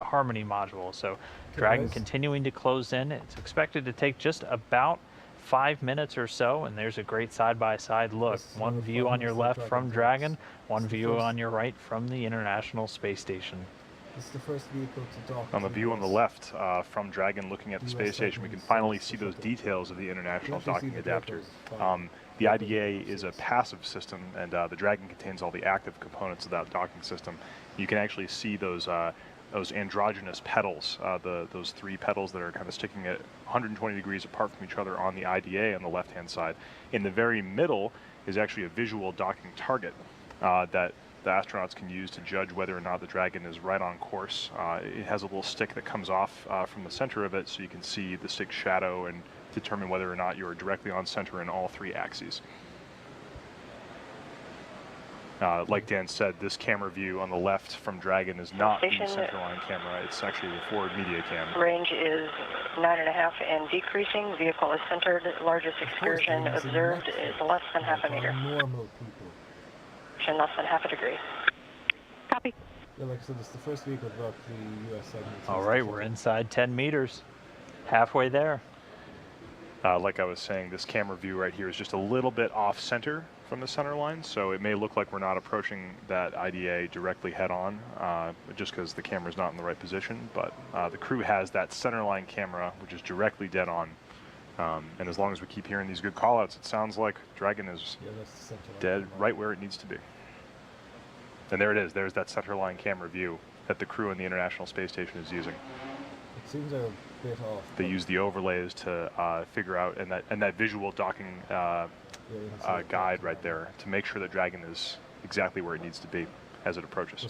Harmony module. So Dragon continuing to close in. It's expected to take just about 5 minutes or so, and there's a great side-by-side look. One view on your left from Dragon, one view on your right from the International Space Station. This is the first vehicle to dock. On the view on the left from Dragon looking at the space station, we can finally see those details of the International Docking Adapter. The IDA is a passive system, and the Dragon contains all the active components of that docking system. You can actually see those androgynous petals, those 3 petals that are kind of sticking at 120 degrees apart from each other on the IDA on the left-hand side. In the very middle is actually a visual docking target that the astronauts can use to judge whether or not the Dragon is right on course. It has a little stick that comes off from the center of it, so you can see the stick's shadow and determine whether or not you're directly on center in all 3 axes. Like Dan said, this camera view on the left from Dragon is not the centerline camera. It's actually the forward media cam. Range is 9.5 and decreasing. Vehicle is centered. Largest excursion observed is less than half a meter. Normal people. Less than half a degree. Copy. Yeah, like I said, this is the first vehicle to dock the U.S. segment. All right, we're inside 10 meters. Halfway there. Like I was saying, this camera view right here is just a little bit off center from the center line, so it may look like we're not approaching that IDA directly head on, just because the camera's not in the right position, but the crew has that center line camera, which is directly dead on. And as long as we keep hearing these good call-outs, it sounds like Dragon is dead right where it needs to be. And there it is. There's that centerline camera view that the crew on the International Space Station is using. It seems a bit off. They use the overlays to figure out, and that visual docking guide right there to make sure that Dragon is exactly where it needs to be as it approaches.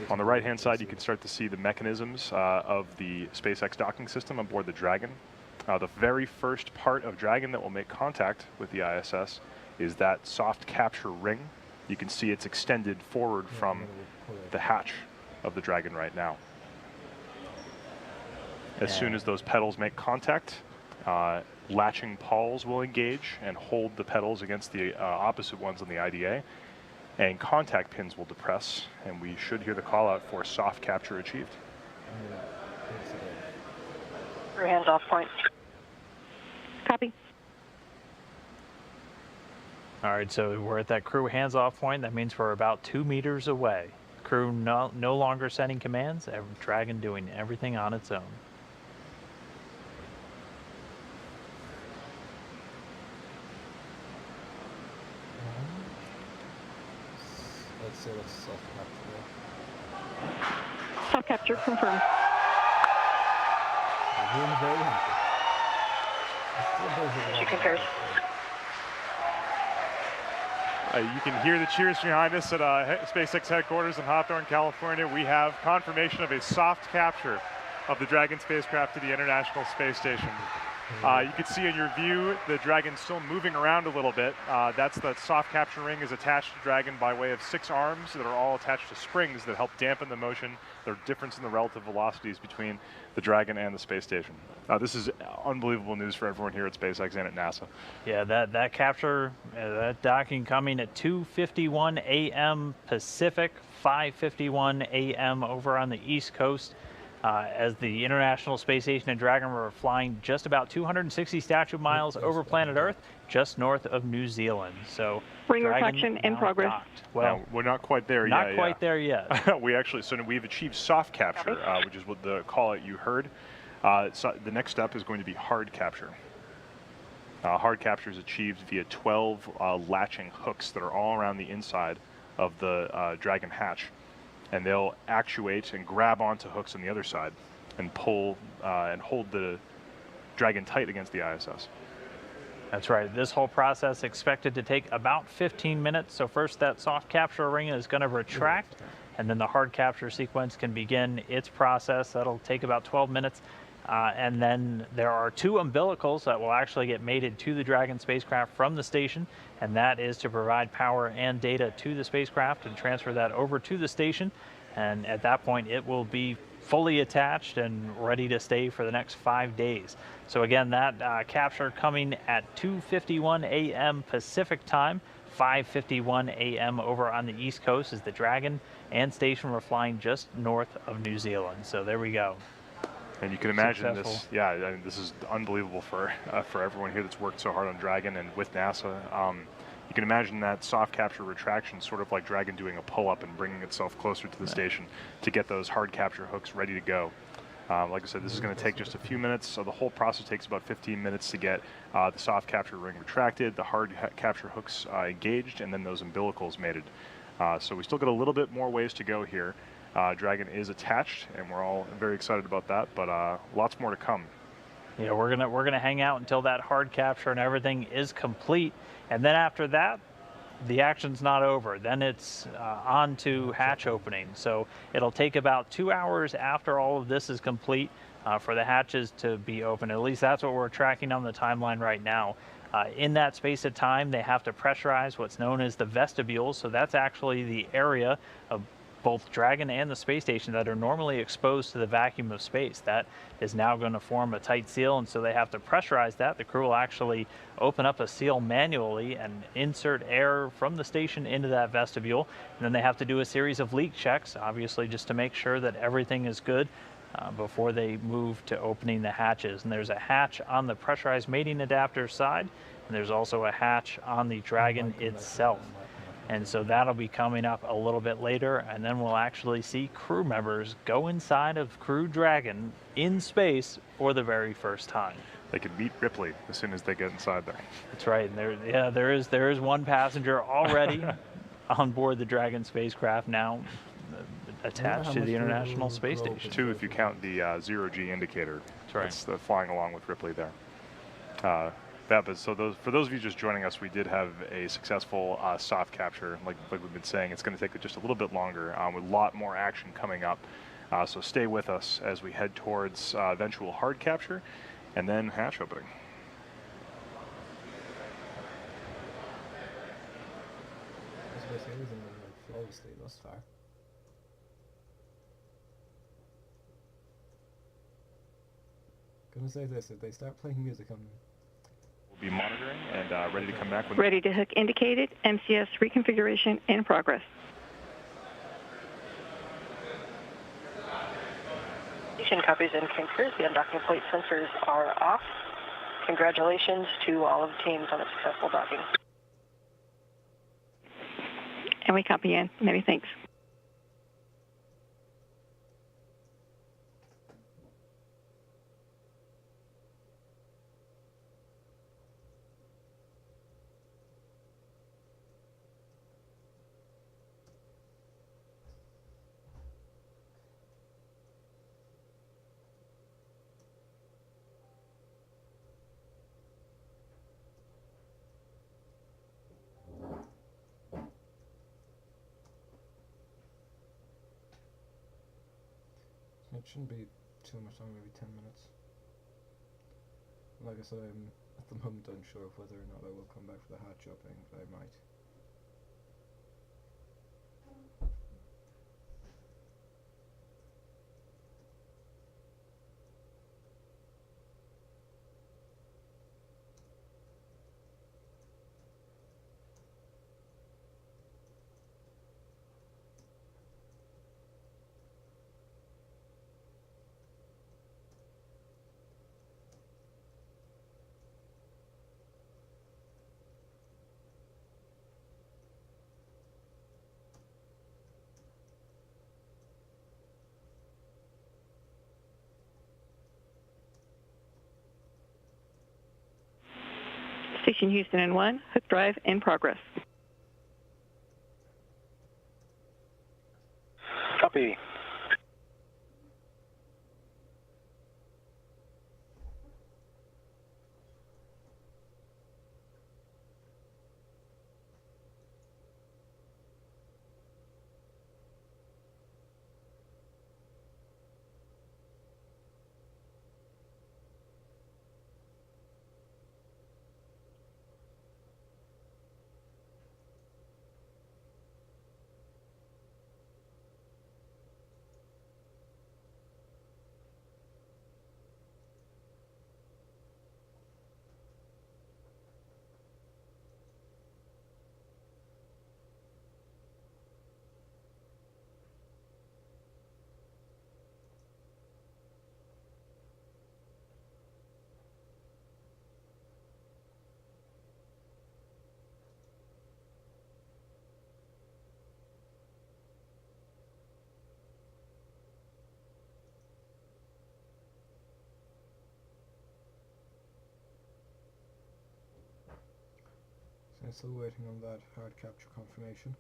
On the right-hand side, you can start to see the mechanisms of the SpaceX docking system aboard the Dragon. The very first part of Dragon that will make contact with the ISS is that soft capture ring. You can see it's extended forward from the hatch of the Dragon right now. As soon as those pedals make contact, latching pawls will engage and hold the pedals against the opposite ones on the IDA, and contact pins will depress, and we should hear the call out for soft capture achieved. Crew hands off point. Copy. All right, so we're at that crew hands-off point. That means we're about 2 meters away. Crew no longer sending commands. Dragon doing everything on its own. Let's say that's soft capture. Soft capture confirmed. Everyone's very happy. She concurs. You can hear the cheers behind us at SpaceX headquarters in Hawthorne, California. We have confirmation of a soft capture of the Dragon spacecraft to the International Space Station. You can see in your view the Dragon still moving around a little bit. That's the soft capture ring is attached to Dragon by way of 6 arms that are all attached to springs that help dampen the motion, the difference in the relative velocities between the Dragon and the space station. This is unbelievable news for everyone here at SpaceX and at NASA. Yeah, that capture, that docking coming at 2:51 a.m. Pacific, 5:51 a.m. over on the East Coast. As the International Space Station and Dragon were flying just about 260 statute miles over planet Earth, just north of New Zealand. So ring reflection in progress. Docked. Well, no, we're not quite there yet. Not quite there yet. We've achieved soft capture, which is what the call out you heard. So the next step is going to be hard capture. Hard capture is achieved via 12 latching hooks that are all around the inside of the Dragon hatch. And they'll actuate and grab onto hooks on the other side and pull and hold the Dragon tight against the ISS. That's right. This whole process expected to take about 15 minutes. So first that soft capture ring is going to retract, and then the hard capture sequence can begin its process. That'll take about 12 minutes. And then there are 2 umbilicals that will actually get mated to the Dragon spacecraft from the station, and that is to provide power and data to the spacecraft and transfer that over to the station. And at that point, it will be fully attached and ready to stay for the next 5 days. So again, that capture coming at 2:51 a.m. Pacific time, 5:51 a.m. over on the East Coast as the Dragon and station were flying just north of New Zealand. So there we go. And you can imagine Successful. this, yeah, I mean, this is unbelievable for everyone here that's worked so hard on Dragon and with NASA. You can imagine that soft capture retraction, sort of like Dragon doing a pull-up and bringing itself closer to the station to get those hard capture hooks ready to go. Like I said, this is going to take just a few minutes, so the whole process takes about 15 minutes to get the soft capture ring retracted, the hard capture hooks engaged, and then those umbilicals mated. So we still got a little bit more ways to go here. Dragon is attached, and we're all very excited about that, but lots more to come. Yeah, we're gonna hang out until that hard capture and everything is complete, and then after that, the action's not over. Then it's on to hatch opening. So it'll take about 2 hours after all of this is complete for the hatches to be open. At least that's what we're tracking on the timeline right now. In that space of time, they have to pressurize what's known as the vestibule. So that's actually the area of both Dragon and the space station that are normally exposed to the vacuum of space. That is now going to form a tight seal, and so they have to pressurize that. The crew will actually open up a seal manually and insert air from the station into that vestibule, and then they have to do a series of leak checks, obviously just to make sure that everything is good before they move to opening the hatches. And there's a hatch on the pressurized mating adapter side, and there's also a hatch on the Dragon itself. And so that'll be coming up a little bit later, and then we'll actually see crew members go inside of Crew Dragon in space for the very first time. They can meet Ripley as soon as they get inside there. That's right. And there is one passenger already on board the Dragon spacecraft now, attached to the International Space Station. 2 if you count the zero-G indicator. That's right. It's flying along with Ripley there. So for those of you just joining us, we did have a successful soft capture. Like we've been saying, it's going to take just a little bit longer with a lot more action coming up. So stay with us as we head towards eventual hard capture and then hatch opening. Everything went flawlessly thus far. Gonna say this, if they start playing music on Be monitoring and ready to come back. Ready to hook indicated. MCS reconfiguration in progress. Station copies and concurs. The undocking plate sensors are off. Congratulations to all of the teams on a successful docking. And we copy in. Many thanks. it shouldn't be too much longer, maybe 10 minutes. Like I said, I'm at the moment unsure of whether or not I will come back for the hatch opening, but I might. Station Houston and 1, hook drive in progress. Copy. I'm still waiting on that hard capture confirmation.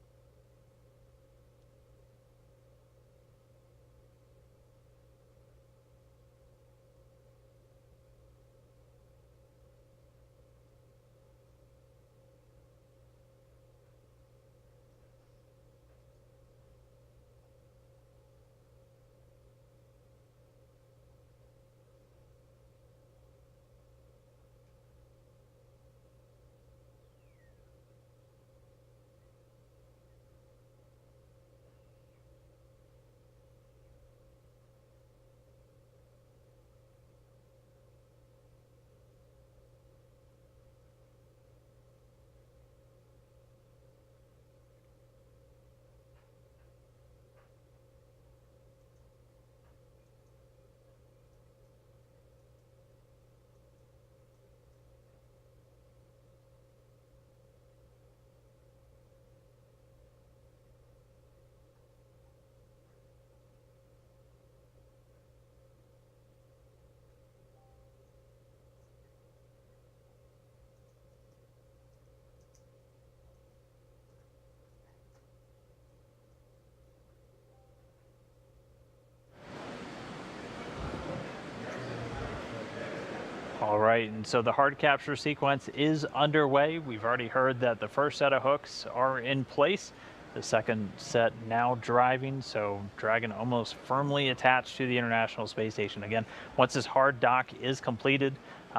All right, and so the hard capture sequence is underway. We've already heard that the first set of hooks are in place. The second set now driving, so Dragon almost firmly attached to the International Space Station. Again, once this hard dock is completed,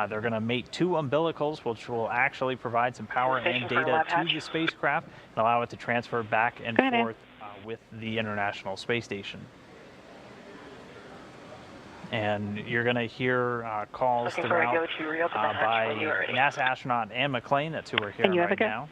they're going to mate 2 umbilicals, which will actually provide some power and data to the spacecraft and allow it to transfer back and forth with the International Space Station. And you're going to hear calls throughout by NASA astronaut Anne McClain. That's who we're hearing right now.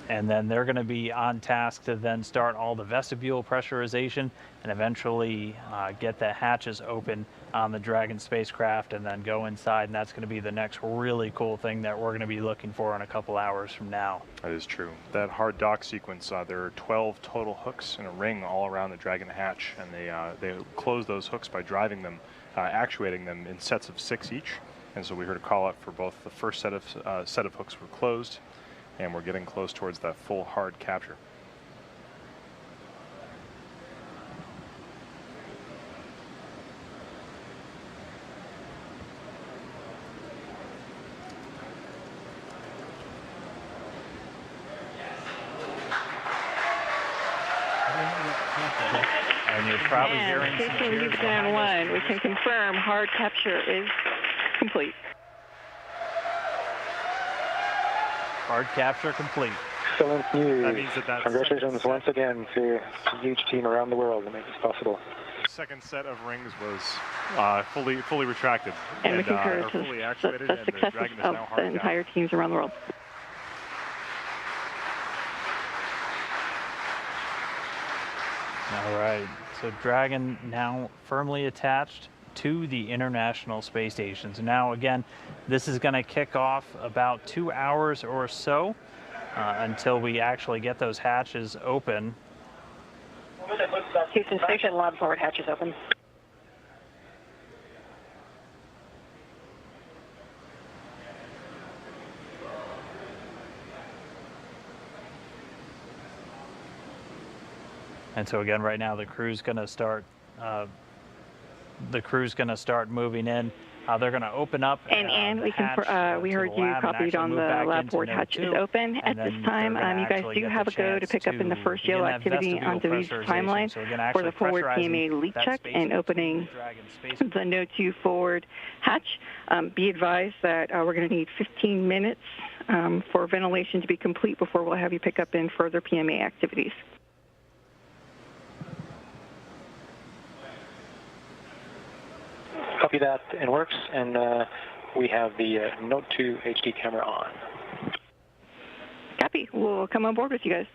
And then they're going to be on task to then start all the vestibule pressurization and eventually get the hatches open on the Dragon spacecraft and then go inside. And that's going to be the next really cool thing that we're going to be looking for in a couple hours from now. That is true. That hard dock sequence, there are 12 total hooks in a ring all around the Dragon hatch, and they close those hooks by driving them, actuating them in sets of 6 each. And so we heard a call out for both the first set of hooks were closed, and we're getting close towards that full hard capture. And you're probably hearing some cheers behind us. We can confirm hard capture is complete. Hard capture complete. Excellent news. That means that Congratulations once again to a huge team around the world to make this possible. The second set of rings was fully retracted and we concur or fully the actuated, and the success Dragon is of now the hard entire teams around the world. All right, so Dragon now firmly attached to the International Space Station. So now again, this is going to kick off about 2 hours or so until we actually get those hatches open. Houston Station, lab forward hatches open. And so again, right now the crew's going to start. The crew's going to start moving in. They're going to open up. And we heard you copied on the lab board hatch is open. At this time, you guys do have a go to pick up in the first yellow activity on David's timeline for the forward PMA leak check and opening the No. 2 forward hatch. Be advised that we're going to need 15 minutes for ventilation to be complete before we'll have you pick up in further PMA activities. Copy that and works, and we have the Note 2 HD camera on. Copy. We'll come on board with you guys.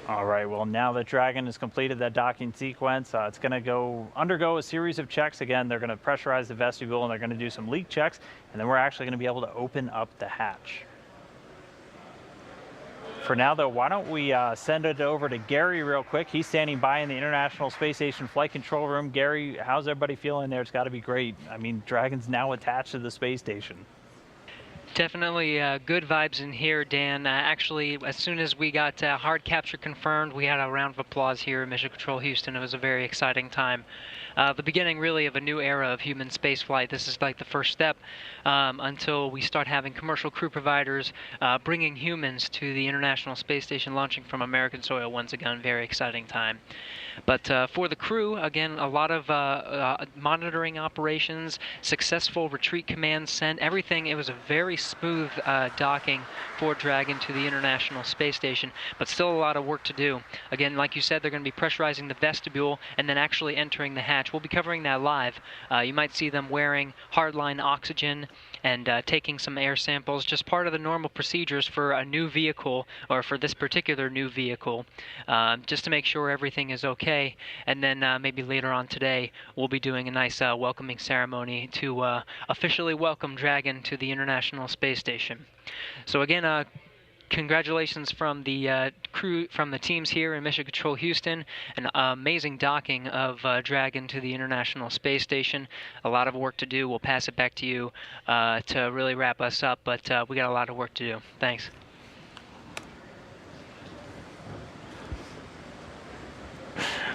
All right, well, now that Dragon has completed that docking sequence, it's going to undergo a series of checks. Again, they're going to pressurize the vestibule, and they're going to do some leak checks, and then we're actually going to be able to open up the hatch. For now, though, why don't we send it over to Gary real quick. He's standing by in the International Space Station Flight Control Room. Gary, how's everybody feeling there? It's got to be great. I mean, Dragon's now attached to the space station. Definitely good vibes in here, Dan. Actually, as soon as we got hard capture confirmed, we had a round of applause here at Mission Control Houston. It was a very exciting time. The beginning, really, of a new era of human spaceflight. This is like the first step until we start having commercial crew providers bringing humans to the International Space Station, launching from American soil once again. Very exciting time. But for the crew, again, a lot of monitoring operations, successful retreat commands sent, everything. It was a very smooth docking for Dragon to the International Space Station, but still a lot of work to do. Again, like you said, they're going to be pressurizing the vestibule and then actually entering the hatch. We'll be covering that live. You might see them wearing hardline oxygen and taking some air samples, just part of the normal procedures for a new vehicle, or for this particular new vehicle, just to make sure everything is okay. And then maybe later on today, we'll be doing a nice welcoming ceremony to officially welcome Dragon to the International Space Station. So again, congratulations from the crew, from the teams here in Mission Control Houston. An amazing docking of Dragon to the International Space Station. A lot of work to do. We'll pass it back to you to really wrap us up, but we got a lot of work to do. Thanks.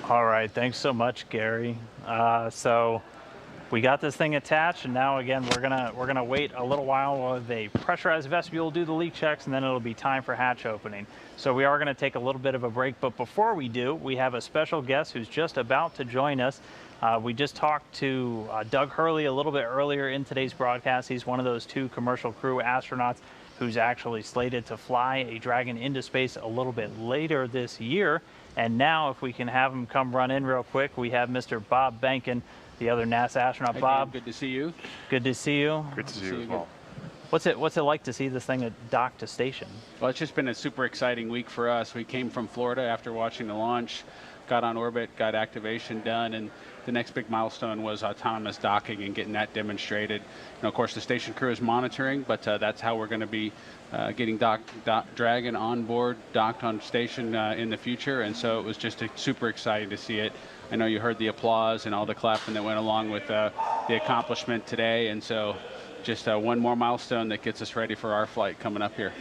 All right, thanks so much, Gary. So we got this thing attached, and now again we're gonna wait a little while while they pressurize the vestibule, do the leak checks, and then it'll be time for hatch opening. So we are gonna take a little bit of a break, but before we do, we have a special guest who's just about to join us. We just talked to Doug Hurley a little bit earlier in today's broadcast. He's one of those 2 commercial crew astronauts who's actually slated to fly a Dragon into space a little bit later this year. And now, if we can have him come run in real quick, we have Mr. Bob Benkin, the other NASA astronaut. Hey, Bob, Dan, good to see you. Good to see you. Good to see you as well. What's it like to see this thing dock to station? Well, it's just been a super exciting week for us. We came from Florida after watching the launch, got on orbit, got activation done, and the next big milestone was autonomous docking and getting that demonstrated. And of course, the station crew is monitoring, but that's how we're going to be getting Dragon on board, docked on station in the future. And so it was just super exciting to see it. I know you heard the applause and all the clapping that went along with the accomplishment today. And so just one more milestone that gets us ready for our flight coming up here.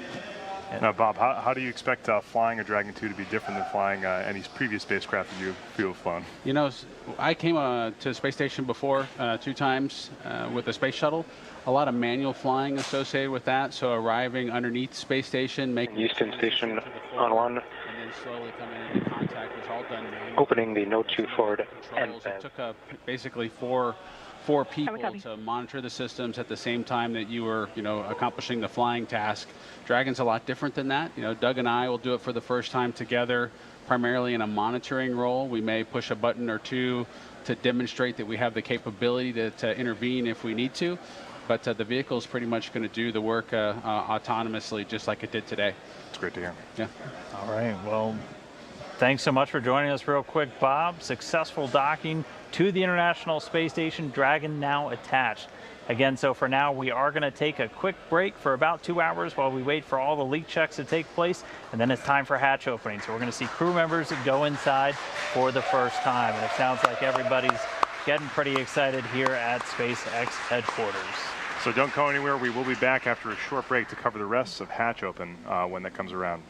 Now, Bob, how do you expect flying a Dragon 2 to be different than flying any previous spacecraft that you've flown? You know, I came to the space station before 2 times with the space shuttle. A lot of manual flying associated with that. So arriving underneath space station, making Houston station on 1. And then slowly coming into contact was all done manually. Opening the Note 2 forward end. It took basically four people to monitor the systems at the same time that you were, accomplishing the flying task. Dragon's a lot different than that. Doug and I will do it for the first time together, primarily in a monitoring role. We may push a button or 2 to demonstrate that we have the capability to intervene if we need to. But the vehicle is pretty much going to do the work autonomously, just like it did today. It's great to hear. Yeah. All right, well, thanks so much for joining us real quick, Bob. Successful docking to the International Space Station, Dragon now attached. Again, so for now, we are going to take a quick break for about 2 hours while we wait for all the leak checks to take place, and then it's time for hatch opening. So we're going to see crew members go inside for the first time, and it sounds like everybody's getting pretty excited here at SpaceX headquarters. So don't go anywhere. We will be back after a short break to cover the rest of Hatch Open when that comes around.